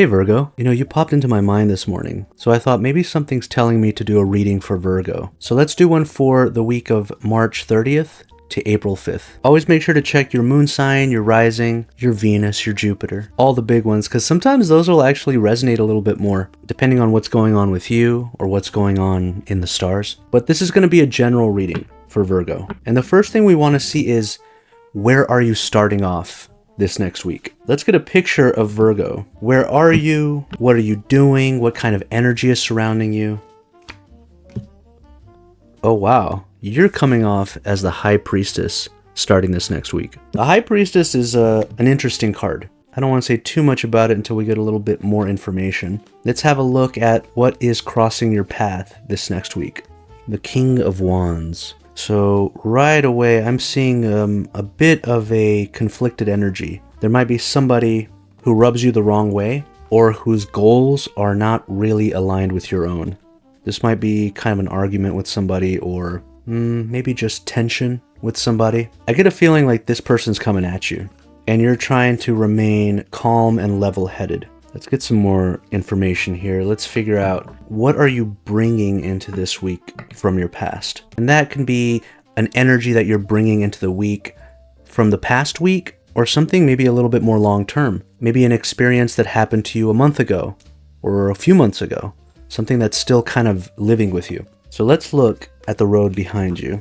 Hey Virgo, you popped into my mind this morning, so I thought maybe something's telling me to do a reading for Virgo. So let's do one for the week of March 30th to April 5th. Always make sure to check your moon sign, your rising, your Venus, your Jupiter, all the big ones, because sometimes those will actually resonate a little bit more, depending on what's going on with you or what's going on in the stars. But this is going to be a general reading for Virgo. And the first thing we want to see is, where are you starting off this next week? Let's get a picture of Virgo. Where are you? What are you doing? What kind of energy is surrounding you? Oh wow, you're coming off as the High Priestess starting this next week. The High Priestess is an interesting card. I don't want to say too much about it until we get a little bit more information. Let's have a look at what is crossing your path this next week. The King of Wands. So right away, I'm seeing a bit of a conflicted energy. There might be somebody who rubs you the wrong way or whose goals are not really aligned with your own. This might be kind of an argument with somebody or maybe just tension with somebody. I get a feeling like this person's coming at you and you're trying to remain calm and level-headed. Let's get some more information here. Let's figure out, what are you bringing into this week from your past? And that can be an energy that you're bringing into the week from the past week, or something maybe a little bit more long-term. Maybe an experience that happened to you a month ago or a few months ago. Something that's still kind of living with you. So let's look at the road behind you.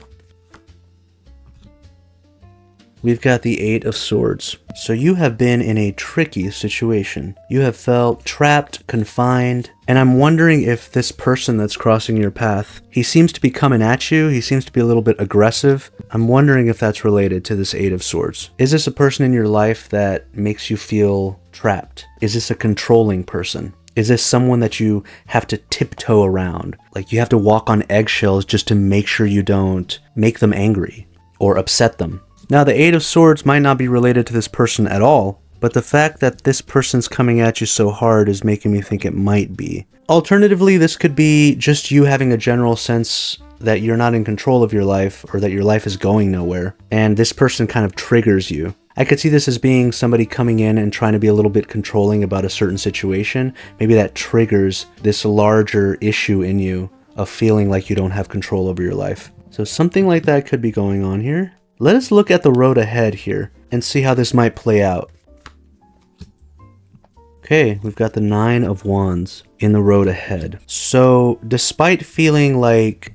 We've got the Eight of Swords. So you have been in a tricky situation. You have felt trapped, confined, and I'm wondering if this person that's crossing your path, he seems to be coming at you, he seems to be a little bit aggressive. I'm wondering if that's related to this Eight of Swords. Is this a person in your life that makes you feel trapped? Is this a controlling person? Is this someone that you have to tiptoe around? Like you have to walk on eggshells just to make sure you don't make them angry or upset them? Now, the Eight of Swords might not be related to this person at all, but the fact that this person's coming at you so hard is making me think it might be. Alternatively, this could be just you having a general sense that you're not in control of your life or that your life is going nowhere, and this person kind of triggers you. I could see this as being somebody coming in and trying to be a little bit controlling about a certain situation. Maybe that triggers this larger issue in you of feeling like you don't have control over your life. So something like that could be going on here. Let us look at the road ahead here and see how this might play out. Okay, we've got the Nine of Wands in the road ahead. So despite feeling like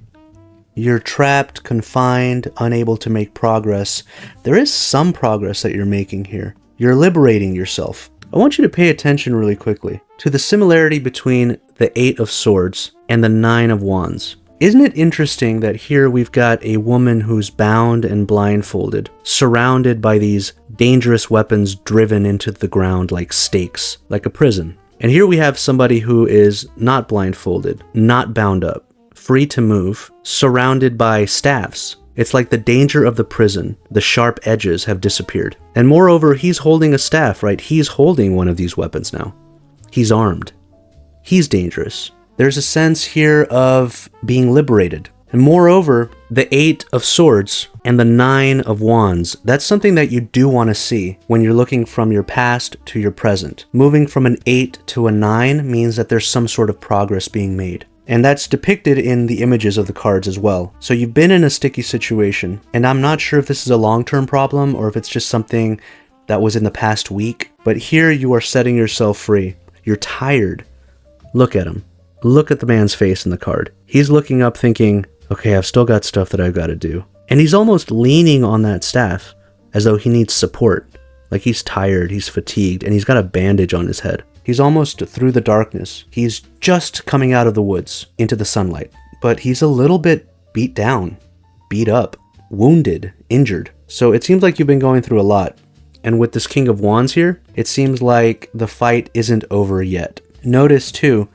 you're trapped, confined, unable to make progress, there is some progress that you're making here. You're liberating yourself. I want you to pay attention really quickly to the similarity between the Eight of Swords and the Nine of Wands. Isn't it interesting that here we've got a woman who's bound and blindfolded, surrounded by these dangerous weapons driven into the ground like stakes, like a prison. And here we have somebody who is not blindfolded, not bound up, free to move, surrounded by staffs. It's like the danger of the prison. The sharp edges have disappeared. And moreover, he's holding a staff, right? He's holding one of these weapons now. He's armed. He's dangerous. There's a sense here of being liberated. And moreover, the Eight of Swords and the Nine of Wands, that's something that you do want to see when you're looking from your past to your present. Moving from an 8 to a 9 means that there's some sort of progress being made. And that's depicted in the images of the cards as well. So you've been in a sticky situation, and I'm not sure if this is a long-term problem or if it's just something that was in the past week, but here you are setting yourself free. You're tired. Look at him. Look at the man's face in the card. He's looking up thinking, okay, I've still got stuff that I've got to do. And he's almost leaning on that staff as though he needs support. Like he's tired, he's fatigued, and he's got a bandage on his head. He's almost through the darkness. He's just coming out of the woods into the sunlight. But he's a little bit beat down, beat up, wounded, injured. So it seems like you've been going through a lot. And with this King of Wands here, it seems like the fight isn't over yet. Notice too,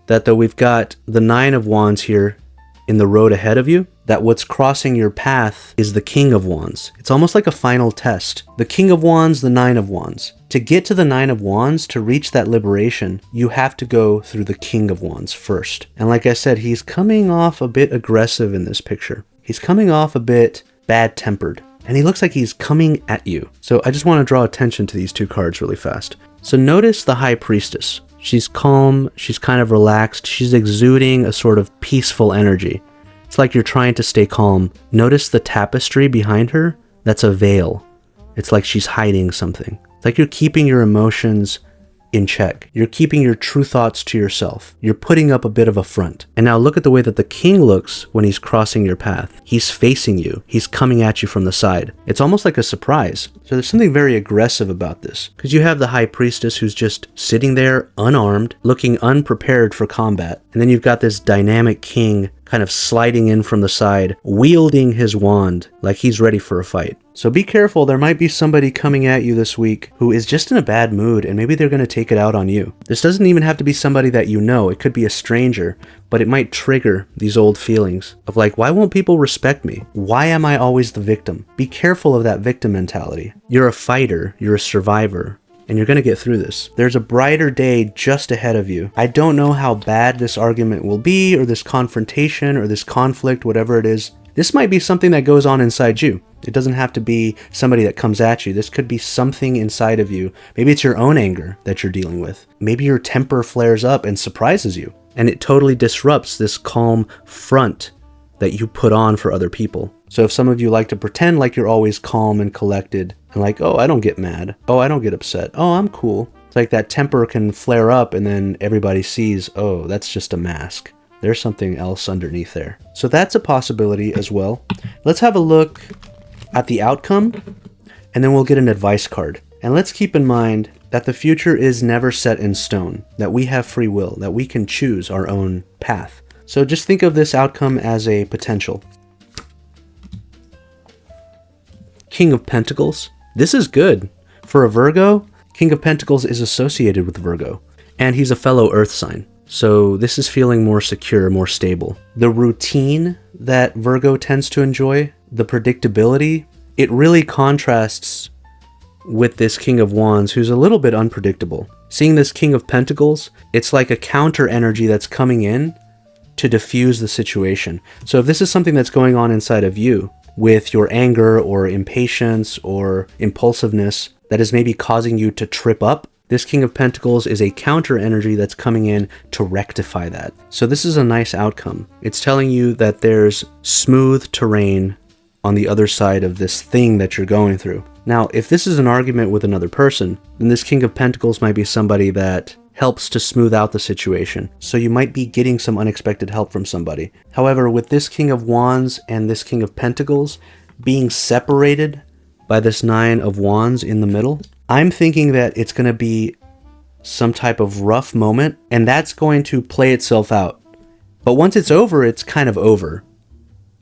that though we've got the Nine of Wands here in the road ahead of you, that what's crossing your path is the King of Wands. It's almost like a final test. The King of Wands, the Nine of Wands. To get to the Nine of Wands, to reach that liberation, you have to go through the King of Wands first. And like I said, he's coming off a bit aggressive in this picture. He's coming off a bit bad-tempered. And he looks like he's coming at you. So I just want to draw attention to these two cards really fast. So notice the High Priestess. She's calm, she's kind of relaxed, she's exuding a sort of peaceful energy. It's like you're trying to stay calm. Notice the tapestry behind her? That's a veil. It's like she's hiding something. It's like you're keeping your emotions in check. You're keeping your true thoughts to yourself. You're putting up a bit of a front. And now look at the way that the king looks when he's crossing your path. He's facing you. He's coming at you from the side. It's almost like a surprise. So there's something very aggressive about this, because you have the High Priestess who's just sitting there unarmed, looking unprepared for combat. And then you've got this dynamic king kind of sliding in from the side, wielding his wand like he's ready for a fight. So be careful, there might be somebody coming at you this week who is just in a bad mood, and maybe they're going to take it out on you. This doesn't even have to be somebody that you know, it could be a stranger, but it might trigger these old feelings of like, why won't people respect me? Why am I always the victim? Be careful of that victim mentality. You're a fighter, you're a survivor, and you're going to get through this. There's a brighter day just ahead of you. I don't know how bad this argument will be, or this confrontation, or this conflict, whatever it is. This might be something that goes on inside you. It doesn't have to be somebody that comes at you. This could be something inside of you. Maybe it's your own anger that you're dealing with. Maybe your temper flares up and surprises you, and it totally disrupts this calm front that you put on for other people. So if some of you like to pretend like you're always calm and collected, and like, oh, I don't get mad. Oh, I don't get upset. Oh, I'm cool. It's like that temper can flare up, and then everybody sees, oh, that's just a mask. There's something else underneath there. So that's a possibility as well. Let's have a look at the outcome, and then we'll get an advice card. And let's keep in mind that the future is never set in stone, that we have free will, that we can choose our own path. So just think of this outcome as a potential. King of Pentacles. This is good. For a Virgo, King of Pentacles is associated with Virgo, and he's a fellow earth sign. So this is feeling more secure, more stable. The routine that Virgo tends to enjoy, the predictability, it really contrasts with this King of Wands who's a little bit unpredictable. Seeing this King of Pentacles, it's like a counter energy that's coming in to diffuse the situation. So if this is something that's going on inside of you with your anger or impatience or impulsiveness that is maybe causing you to trip up, this King of Pentacles is a counter energy that's coming in to rectify that. So this is a nice outcome. It's telling you that there's smooth terrain on the other side of this thing that you're going through. Now, if this is an argument with another person, then this King of Pentacles might be somebody that helps to smooth out the situation. So you might be getting some unexpected help from somebody. However, with this King of Wands and this King of Pentacles being separated by this Nine of Wands in the middle, I'm thinking that it's going to be some type of rough moment, and that's going to play itself out. But once it's over, it's kind of over.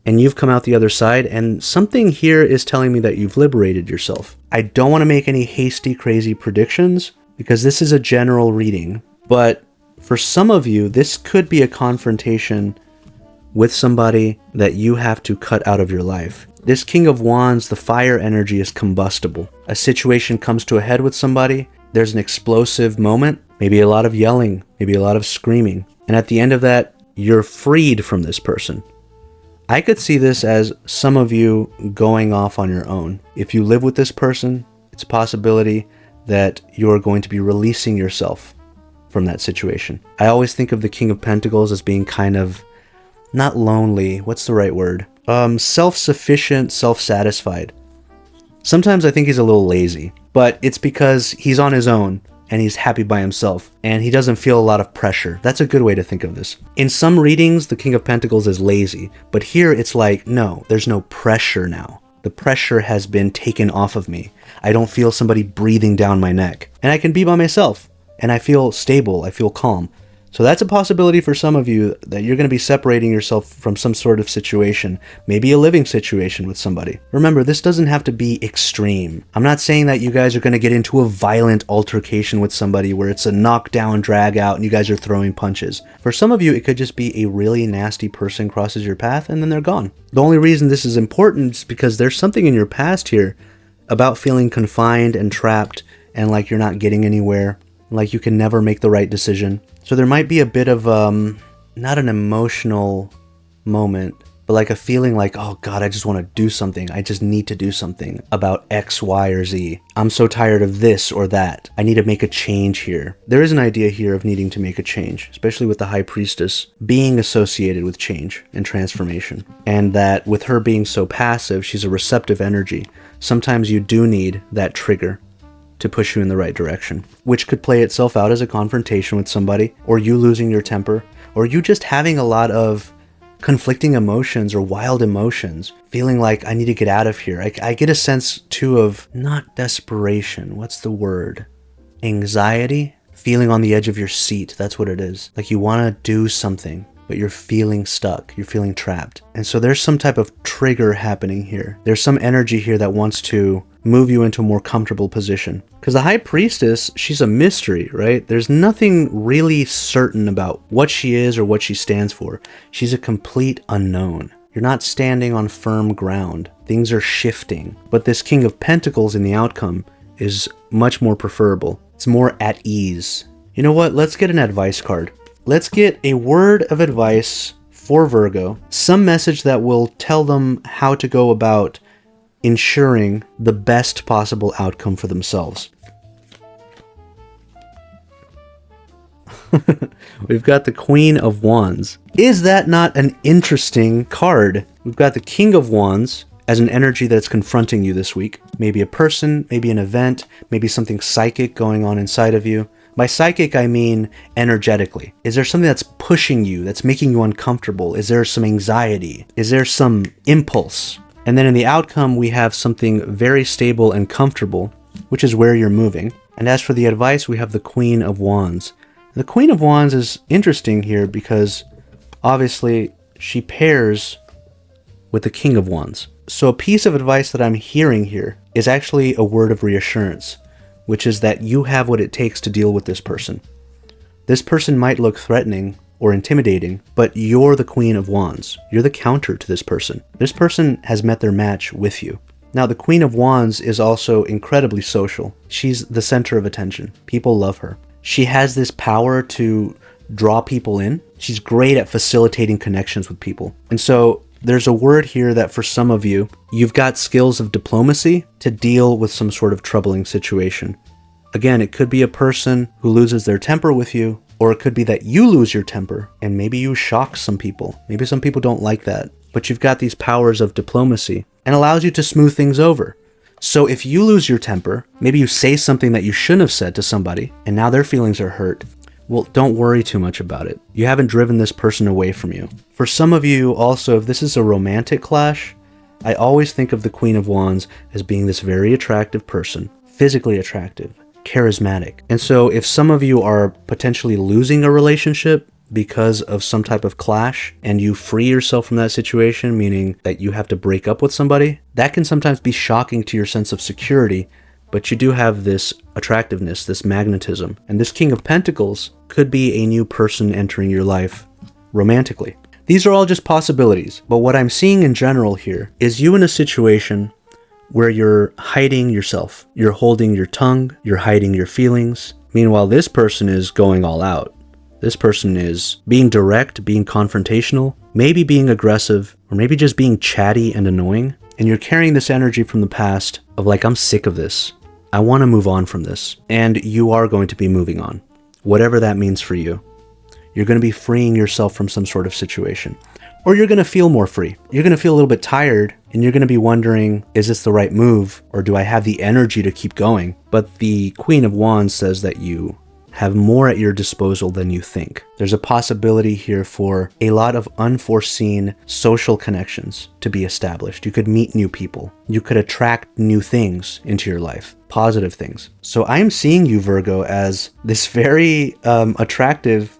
And you've come out the other side, and something here is telling me that you've liberated yourself. I don't want to make any hasty, crazy predictions, because this is a general reading. But for some of you, this could be a confrontation with somebody that you have to cut out of your life. This King of Wands, the fire energy is combustible. A situation comes to a head with somebody, there's an explosive moment, maybe a lot of yelling, maybe a lot of screaming. And at the end of that, you're freed from this person. I could see this as some of you going off on your own. If you live with this person, it's a possibility that you're going to be releasing yourself from that situation. I always think of the King of Pentacles as being kind of, not lonely, what's the right word? Self-sufficient, self-satisfied. Sometimes I think he's a little lazy, but it's because he's on his own and he's happy by himself and he doesn't feel a lot of pressure. That's a good way to think of this. In some readings, the King of Pentacles is lazy, but here it's like, no, there's no pressure now. The pressure has been taken off of me. I don't feel somebody breathing down my neck, and I can be by myself, and I feel stable, I feel calm. So that's a possibility for some of you, that you're going to be separating yourself from some sort of situation, maybe a living situation with somebody. Remember, this doesn't have to be extreme. I'm not saying that you guys are going to get into a violent altercation with somebody where it's a knockdown, drag out, and you guys are throwing punches. For some of you, it could just be a really nasty person crosses your path and then they're gone. The only reason this is important is because there's something in your past here about feeling confined and trapped and like you're not getting anywhere, like you can never make the right decision. So there might be a bit of, not an emotional moment, but like a feeling like, oh God, I just want to do something. I just need to do something about X, Y, or Z. I'm so tired of this or that. I need to make a change here. There is an idea here of needing to make a change, especially with the High Priestess being associated with change and transformation. And that with her being so passive, she's a receptive energy. Sometimes you do need that trigger to push you in the right direction, which could play itself out as a confrontation with somebody, or you losing your temper, or you just having a lot of conflicting emotions or wild emotions, feeling like I need to get out of here. I get a sense too of not desperation. What's the word? Anxiety? Feeling on the edge of your seat. That's what it is. Like you want to do something, but you're feeling stuck. You're feeling trapped. And so there's some type of trigger happening here. There's some energy here that wants to move you into a more comfortable position. Because the High Priestess, she's a mystery, right? There's nothing really certain about what she is or what she stands for. She's a complete unknown. You're not standing on firm ground. Things are shifting. But this King of Pentacles in the outcome is much more preferable. It's more at ease. You know what? Let's get an advice card. Let's get a word of advice for Virgo. Some message that will tell them how to go about ensuring the best possible outcome for themselves. We've got the Queen of Wands. Is that not an interesting card? We've got the King of Wands as an energy that's confronting you this week. Maybe a person, maybe an event, maybe something psychic going on inside of you. By psychic, I mean energetically. Is there something that's pushing you, that's making you uncomfortable? Is there some anxiety? Is there some impulse? And then in the outcome, we have something very stable and comfortable, which is where you're moving. And as for the advice, we have the Queen of Wands. The Queen of Wands is interesting here because obviously she pairs with the King of Wands. So a piece of advice that I'm hearing here is actually a word of reassurance, which is that you have what it takes to deal with this person. This person might look threatening or intimidating, but you're the Queen of Wands. You're the counter to this person. This person has met their match with you. Now, the Queen of Wands is also incredibly social. She's the center of attention. People love her. She has this power to draw people in. She's great at facilitating connections with people. And so there's a word here that for some of you, you've got skills of diplomacy to deal with some sort of troubling situation. Again, it could be a person who loses their temper with you, or it could be that you lose your temper and maybe you shock some people. Maybe some people don't like that, but you've got these powers of diplomacy and allows you to smooth things over. So if you lose your temper, maybe you say something that you shouldn't have said to somebody and now their feelings are hurt. Well, don't worry too much about it. You haven't driven this person away from you. For some of you also, if this is a romantic clash, I always think of the Queen of Wands as being this very attractive person, physically attractive, charismatic. And so if some of you are potentially losing a relationship because of some type of clash and you free yourself from that situation, meaning that you have to break up with somebody, that can sometimes be shocking to your sense of security, but you do have this attractiveness, this magnetism. And this King of Pentacles could be a new person entering your life romantically. These are all just possibilities, but what I'm seeing in general here is you in a situation where you're hiding yourself. You're holding your tongue, you're hiding your feelings. Meanwhile, this person is going all out. This person is being direct, being confrontational, maybe being aggressive, or maybe just being chatty and annoying. And you're carrying this energy from the past of like, I'm sick of this. I want to move on from this. And you are going to be moving on, whatever that means for you. You're going to be freeing yourself from some sort of situation. Or you're going to feel more free. You're going to feel a little bit tired and you're going to be wondering, is this the right move? Or do I have the energy to keep going? But the Queen of Wands says that you have more at your disposal than you think. There's a possibility here for a lot of unforeseen social connections to be established. You could meet new people. You could attract new things into your life, positive things. So I'm seeing you, Virgo, as this very attractive,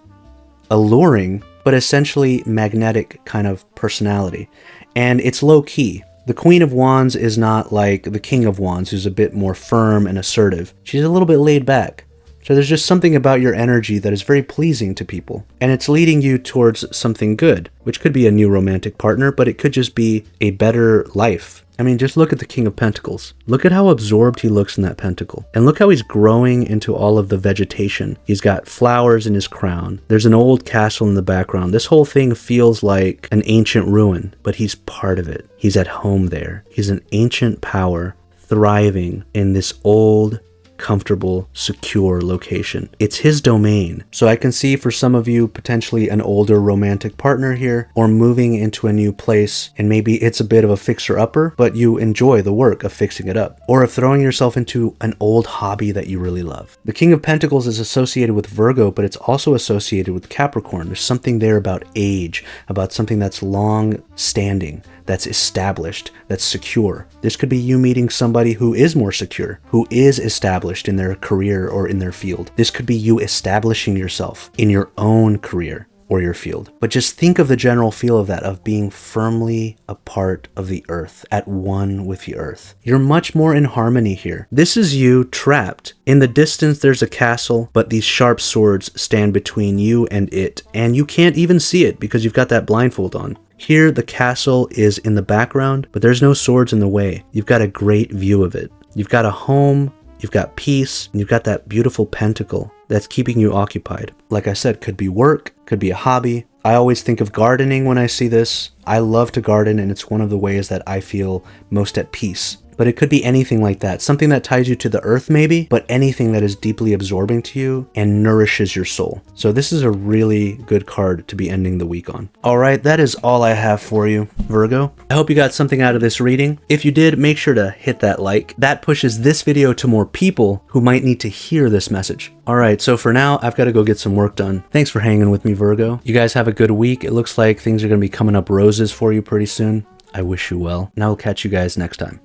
alluring, but essentially magnetic kind of personality. And it's low key. The Queen of Wands is not like the King of Wands, who's a bit more firm and assertive. She's a little bit laid back. So there's just something about your energy that is very pleasing to people. And it's leading you towards something good, which could be a new romantic partner, but it could just be a better life. I mean, just look at the King of Pentacles. Look at how absorbed he looks in that pentacle. And look how he's growing into all of the vegetation. He's got flowers in his crown. There's an old castle in the background. This whole thing feels like an ancient ruin, but he's part of it. He's at home there. He's an ancient power thriving in this old, comfortable, secure location. It's his domain. So I can see for some of you potentially an older romantic partner here, or moving into a new place, and maybe it's a bit of a fixer-upper, but you enjoy the work of fixing it up. Or of throwing yourself into an old hobby that you really love. The King of Pentacles is associated with Virgo, but it's also associated with Capricorn. There's something there about age, about something that's long-standing, that's established, that's secure. This could be you meeting somebody who is more secure, who is established in their career or in their field. This could be you establishing yourself in your own career or your field. But just think of the general feel of that, of being firmly a part of the earth, at one with the earth. You're much more in harmony here. This is you trapped. In the distance, there's a castle, but these sharp swords stand between you and it, and you can't even see it because you've got that blindfold on. Here, the castle is in the background, but there's no swords in the way. You've got a great view of it. You've got a home, you've got peace, and you've got that beautiful pentacle that's keeping you occupied. Like I said, could be work, could be a hobby. I always think of gardening when I see this. I love to garden, and it's one of the ways that I feel most at peace. But it could be anything like that. Something that ties you to the earth maybe, but anything that is deeply absorbing to you and nourishes your soul. So this is a really good card to be ending the week on. All right, that is all I have for you, Virgo. I hope you got something out of this reading. If you did, make sure to hit that like. That pushes this video to more people who might need to hear this message. All right, so for now, I've got to go get some work done. Thanks for hanging with me, Virgo. You guys have a good week. It looks like things are going to be coming up roses for you pretty soon. I wish you well, and I will catch you guys next time.